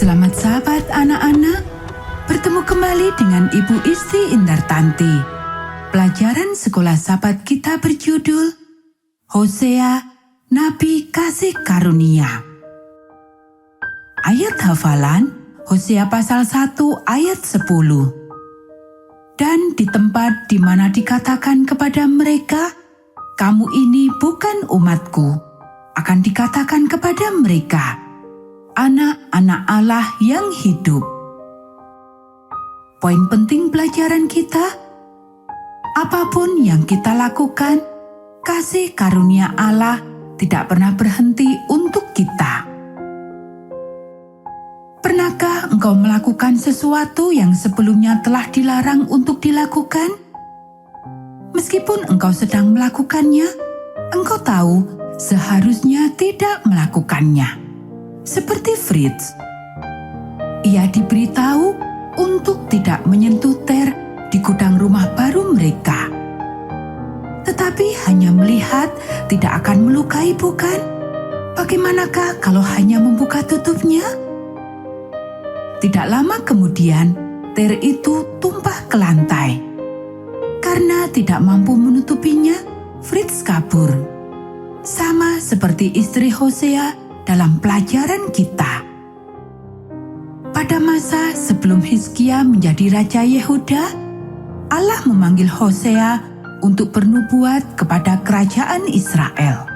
Selamat sahabat anak-anak, bertemu kembali dengan Ibu Istri Indartanti. Pelajaran sekolah sahabat kita berjudul Hosea, Nabi Kasih Karunia. Ayat hafalan Hosea pasal 1 ayat 10. Dan di tempat di mana dikatakan kepada mereka, kamu ini bukan umatku, akan dikatakan kepada mereka, anak-anak Allah yang hidup. Poin penting pelajaran kita, apapun yang kita lakukan, kasih karunia Allah tidak pernah berhenti untuk kita. Pernahkah engkau melakukan sesuatu yang sebelumnya telah dilarang untuk dilakukan? Meskipun engkau sedang melakukannya, engkau tahu seharusnya tidak melakukannya. Seperti Fritz, ia diberitahu untuk tidak menyentuh ter di gudang rumah baru mereka. Tetapi hanya melihat tidak akan melukai, bukan? Bagaimanakah kalau hanya membuka tutupnya? Tidak lama kemudian, ter itu tumpah ke lantai. Karena tidak mampu menutupinya, Fritz kabur. Sama seperti istri Hosea dalam pelajaran kita. Pada masa sebelum Hizkia menjadi Raja Yehuda, Allah memanggil Hosea untuk bernubuat kepada kerajaan Israel.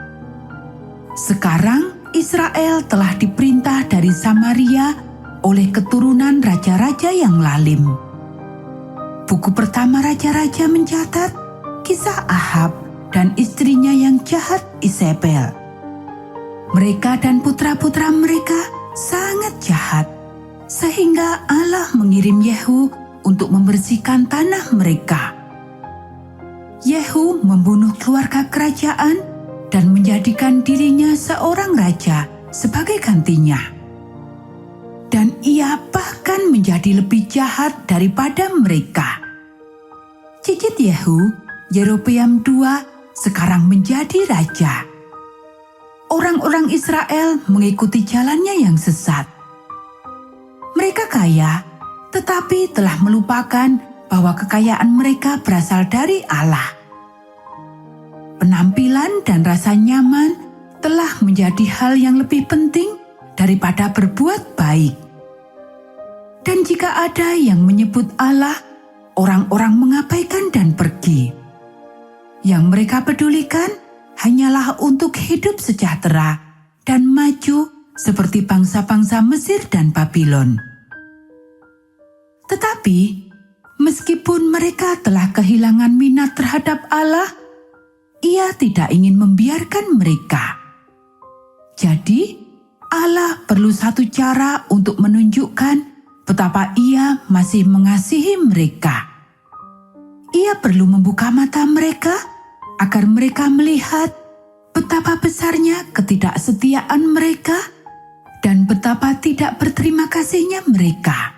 Sekarang Israel telah diperintah dari Samaria oleh keturunan raja-raja yang lalim. Buku pertama Raja-Raja mencatat kisah Ahab dan istrinya yang jahat Isabel. Mereka dan putra-putra mereka sangat jahat, sehingga Allah mengirim Yehu untuk membersihkan tanah mereka. Yehu membunuh keluarga kerajaan dan menjadikan dirinya seorang raja sebagai gantinya. Dan ia bahkan menjadi lebih jahat daripada mereka. Cicit Yehu, Yerobeam II, sekarang menjadi raja. Orang-orang Israel mengikuti jalannya yang sesat. Mereka kaya, tetapi telah melupakan bahwa kekayaan mereka berasal dari Allah. Penampilan dan rasa nyaman telah menjadi hal yang lebih penting daripada berbuat baik. Dan jika ada yang menyebut Allah, orang-orang mengabaikan dan pergi. Yang mereka pedulikan hanyalah untuk hidup sejahtera dan maju seperti bangsa-bangsa Mesir dan Babylon. Tetapi, meskipun mereka telah kehilangan minat terhadap Allah, ia tidak ingin membiarkan mereka. Jadi, Allah perlu satu cara untuk menunjukkan betapa ia masih mengasihi mereka. Ia perlu membuka mata mereka agar mereka melihat betapa besarnya ketidaksetiaan mereka dan betapa tidak berterima kasihnya mereka.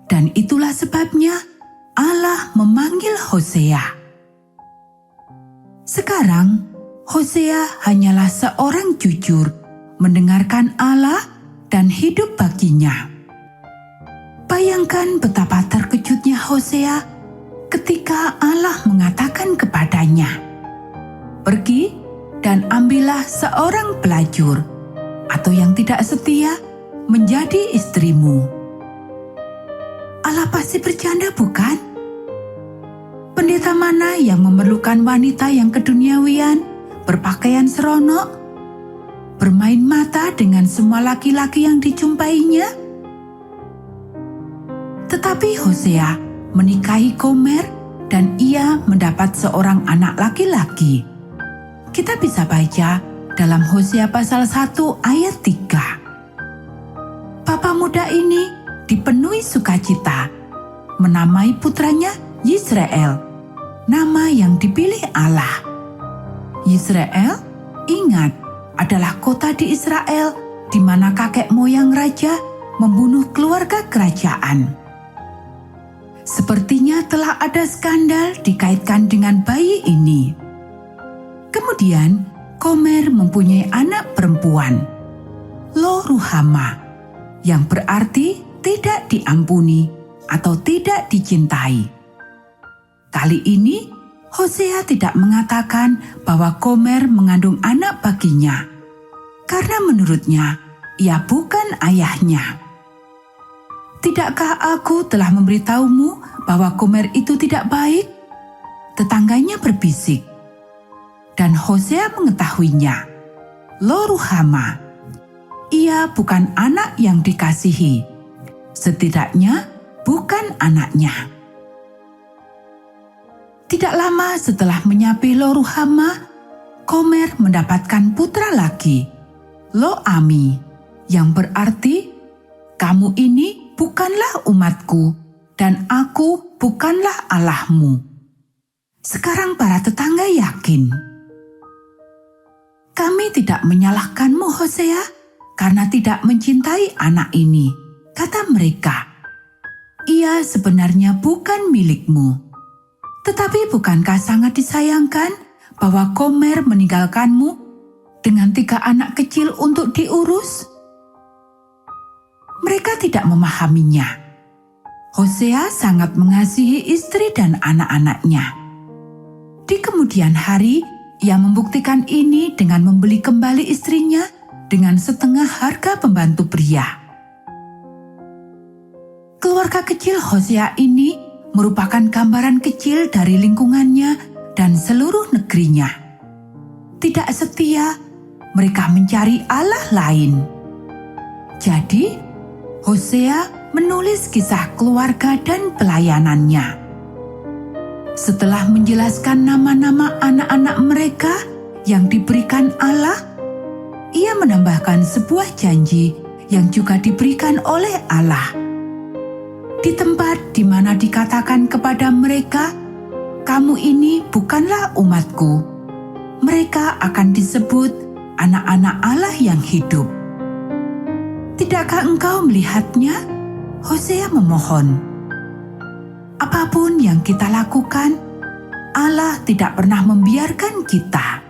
Dan itulah sebabnya Allah memanggil Hosea. Sekarang, Hosea hanyalah seorang jujur, mendengarkan Allah dan hidup baginya. Bayangkan betapa terkejutnya Hosea ketika Allah mengatakan kepadanya, "Pergi dan ambillah seorang pelacur atau yang tidak setia menjadi istrimu." Allah pasti bercanda, bukan? Pendeta mana yang memerlukan wanita yang keduniawian, berpakaian seronok, bermain mata dengan semua laki-laki yang dijumpainya? Tetapi Hosea menikahi Gomer dan ia mendapat seorang anak laki-laki. Kita bisa baca dalam Hosea pasal 1 ayat 3. Bapa muda ini dipenuhi sukacita, menamai putranya Yisrael, nama yang dipilih Allah. Yisrael, ingat, adalah kota di Israel di mana kakek moyang raja membunuh keluarga kerajaan. Sepertinya telah ada skandal dikaitkan dengan bayi ini. Kemudian, Gomer mempunyai anak perempuan, Lo Ruhama. yang berarti tidak diampuni atau tidak dicintai. Kali ini, Hosea tidak mengatakan bahwa Gomer mengandung anak baginya, karena menurutnya ia bukan ayahnya. Tidakkah aku telah memberitahumu bahwa Gomer itu tidak baik? Tetangganya berbisik. Dan Hosea mengetahuinya. Lo Ruhama, ia bukan anak yang dikasihi. Setidaknya bukan anaknya. Tidak lama setelah menyapi Lo Ruhama, Gomer mendapatkan putra lagi, Lo Ami, yang berarti, kamu ini bukanlah umatku, dan aku bukanlah Allahmu. Sekarang para tetangga yakin. Kami tidak menyalahkanmu, Hosea, karena tidak mencintai anak ini, kata mereka. Ia sebenarnya bukan milikmu. Tetapi bukankah sangat disayangkan bahwa Gomer meninggalkanmu dengan 3 anak kecil untuk diurus? Mereka tidak memahaminya. Hosea sangat mengasihi istri dan anak-anaknya. Di kemudian hari, ia membuktikan ini dengan membeli kembali istrinya dengan setengah harga pembantu pria. Keluarga kecil Hosea ini merupakan gambaran kecil dari lingkungannya dan seluruh negerinya. Tidak setia, mereka mencari Allah lain. Jadi, Hosea menulis kisah keluarga dan pelayanannya. Setelah menjelaskan nama-nama anak-anak mereka yang diberikan Allah, ia menambahkan sebuah janji yang juga diberikan oleh Allah. Di tempat di mana dikatakan kepada mereka, "Kamu ini bukanlah umatku," mereka akan disebut anak-anak Allah yang hidup. Tidakkah engkau melihatnya? Hosea memohon. Apapun yang kita lakukan, Allah tidak pernah membiarkan kita.